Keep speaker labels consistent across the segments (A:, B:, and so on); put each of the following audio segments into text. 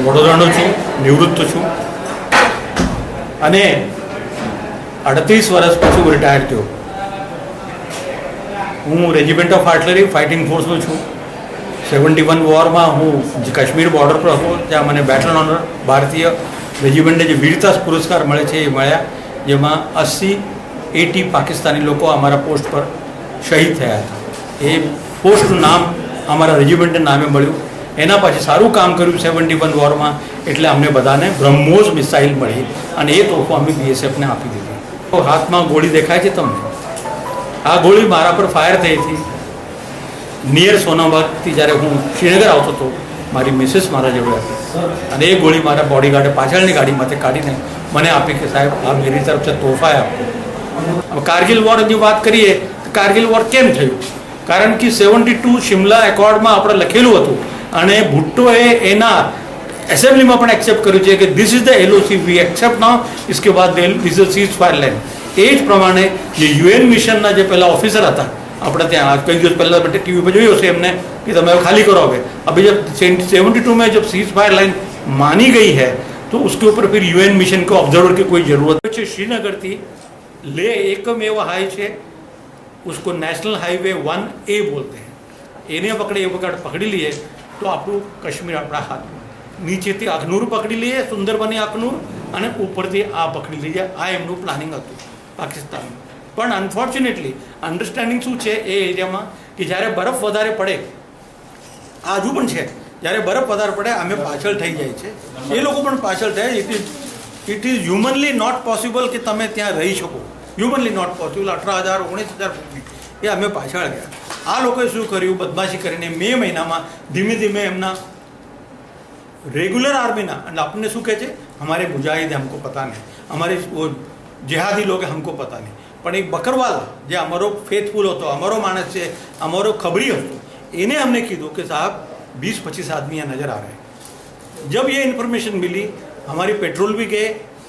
A: વડોદરાનો છું, નિવૃત્ત છું અને 38 વર્ષ પછી હું રિટાયર થયો. હું રેજિમેન્ટ ઓફ આર્ટલરી ફાઇટિંગ ફોર્સનો છું. 71 વોરમાં હું કાશ્મીર બોર્ડર પર હતો, ત્યાં મને બેટલ ઓનર ભારતીય રેજિમેન્ટને જે વીરતા પુરસ્કાર મળે છે એ મળ્યા, જેમાં 80 પાકિસ્તાની લોકો અમારા પોસ્ટ પર શહીદ થયા હતા. એ પોસ્ટનું નામ અમારા રેજિમેન્ટને નામે મળ્યું. એના પછી સારું કામ કર્યું 71 વોરમાં, એટલે અમને બધાને બ્રહ્મોસ મિસાઇલ મળી અને એ તોફો અમે BSFને આપી દીધી. હાથમાં ગોળી દેખાય છે તમને? આ ગોળી મારા પર ફાયર થઈ હતી નિયર સોનાબાગથી. જ્યારે હું શ્રીનગર આવતો હતો, મારી મિસિસ મારા જોડે હતી અને એ ગોળી મારા બોડીગાર્ડે પાછળની ગાડીમાંથી કાઢીને મને આપી કે સાહેબ આ મેરી તરફ છે, તોહફા આપો. હવે કારગિલ વોરની વાત કરીએ તો કારગિલ વોર કેમ થયું? કારણ કે 72 શિમલા એકોર્ડમાં આપણે લખેલું હતું અને ભુટ્ટોએ એના એસેમ્બલીમાં પણ એક્સેપ્ટ કર્યું છે કે this is the LOC, we accept now, इसके बाद this is ceasefire line. એ જ પ્રમાણે જે UN મિશનના જે પહેલાં ઓફિસર હતા આપણે ત્યાં, કઈ દિવસ પહેલાં ટીવી પર જોયું હશે એમને कि તમે ખાલી करो. अभी जब 72 में जब सीज फायर लाइन मानी गई है तो उसके ऊपर फिर UN मिशन को ऑब्जर्वर की कोई ज़रूरत है. श्रीनगर थी ले एकमेव हाई છે, उसको नेशनल हाईवे 1A बोलते हैं. એને પકડી લઈએ તો આપણું કાશ્મીર આપણા હાથમાં. નીચેથી અખનૂર પકડી લઈએ, સુંદરબની અખનૂર, અને ઉપરથી આ પકડી લઈએ. આ એમનું પ્લાનિંગ હતું પાકિસ્તાનનું. પણ અનફોર્ચ્યુનેટલી અન્ડરસ્ટેન્ડિંગ શું છે એ એરિયામાં કે જ્યારે બરફ વધારે પડે, આ હજુ પણ છે, જ્યારે બરફ વધારે પડે અમે પાછળ થઈ જાય છે, એ લોકો પણ પાછળ થાય. It is humanly not possible કે તમે ત્યાં રહી શકો. હ્યુમનલી નોટ પોસિબલ. 18,000 19,000 ફૂટની એ અમે પાછળ ગયા. આ લોકોએ શું કર્યું? બદમાશી કરીને મે મહિનામાં ધીમે ધીમે એમના રેગ્યુલર આર્મીના, અને આપણને શું કહે છે, हमारे मुजाहिद हमको पता नहीं, हमारे वो जिहादी लोग हमको पता नहीं. પણ એક બકરવાલ જે અમારો ફેથફુલ હતો, અમારો માણસ છે, અમારો ખબરી હતો, એને हमने કીધું कि साहब 20-25 आदमी यहाँ नज़र आ रहे हैं. जब ये इन्फॉर्मेशन मिली, हमारी पेट्रोल भी गए,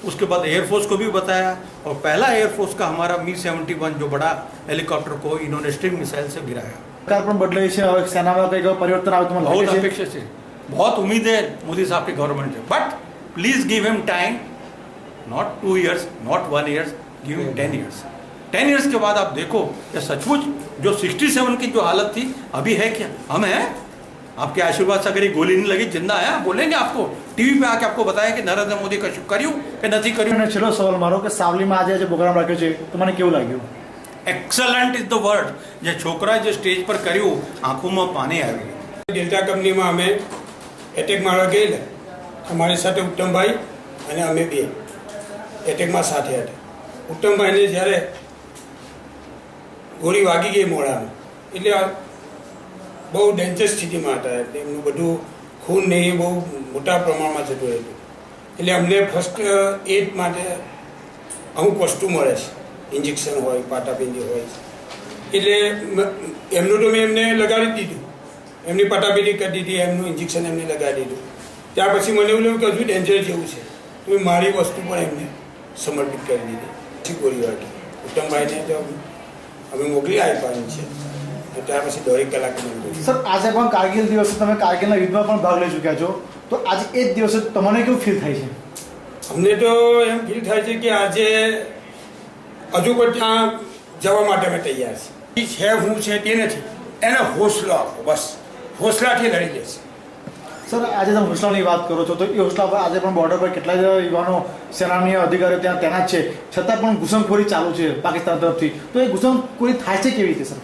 A: उसके बाद एयरफोर्स को भी बताया, और पहला एयरफोर्स का हमारा Mi-71 जो बड़ा हेलीकॉप्टर को इन्होंने स्ट्रिंग मिसाइल से गिराया.
B: सरकार પણ બદલાઈ છે, હવે સેનામાં કંઈક પરિવર્તન આવે તો મને
A: बहुत अपेक्षा છે, बहुत उम्मीद है मोदी साहब की गवर्नमेंट से. But please give him time, not 2 years, not 1 year, give him 10 years. 10 years के बाद आप देखो कि सचमुच जो 67 की जो हालत थी अभी है क्या? हम हैं आपके आशीर्वाद से. अगर ये गोली नहीं लगी, जिंदा है, बोलेंगे आपको टीवी पे आके आपको बताया कि नरेंद्र मोदी कશું કર્યું કે નથી કર્યું.
B: અને છેલ્લો સવાલ મારો કે સાવલીમાં આજે જે પ્રોગ્રામ રાખ્યો છે તો મને કેવું લાગ્યું?
A: Excellent is the word. જે છોકરા જે સ્ટેજ પર કર્યું, આંખોમાં પાણી આવી.
C: ડેલ્ટા કંપનીમાં અમે એટેક મારવા ગયેલા, અમારી સાથે ઉત્તમભાઈ અને અમે બે. એટેકમાં સાથે હતા. ઉત્તમભાઈને જ્યારે ગોળી વાગી ગઈ મોઢામાં એટલે બહુ ડેન્જર સ્થિતિમાં હતા. એટલે એમનું બધું ખૂન ને એ બહુ મોટા પ્રમાણમાં જતું હતું. એટલે અમને ફર્સ્ટ એડ માટે અમુક વસ્તુ મળે છે, ઇન્જેક્શન હોય, પાટાપિંડી હોય. એટલે એમનું તો મેં એમને લગાડી દીધું, એમની પાટાપિંડી કરી દીધી, એમનું ઇન્જેક્શન એમને લગાડી દીધું. ત્યાર પછી મને એવું લાગ્યું કે હજુ ડેન્જર જેવું છે, તો મેં મારી વસ્તુ પણ એમને સમર્પિત કરી દીધી. પછી ગોળી વાગી. ઉત્તમભાઈને તો અમે મોકલી આપ્યા છે. ત્યાર પછી 1.5 કલાક મને.
B: સર આજે પણ કારગિલ દિવસે તમે કારગિલના યુદ્ધમાં પણ ભાગ લઈ ચૂક્યા છો, તો આજે એ જ દિવસે તમને કેવું ફીલ થાય છે?
C: અમને તો એમ ફીલ થાય છે કે આજે હજુ પણ ત્યાં જવા માટે અમે તૈયાર છીએ. હું છે તે નથી, એને હોસલો આપો, બસ હોસલાથી લડી લેશે.
B: સર આજે તમે હોસલાની વાત કરો છો, તો એ હોસલા પર આજે પણ બોર્ડર પર કેટલા યુવાનો સેનાની અધિકારીઓ ત્યાં તૈનાત છે, છતાં પણ ઘૂસણખોરી ચાલુ છે પાકિસ્તાન તરફથી. તો એ ઘૂસણખોરી થાય છે કેવી રીતે સર?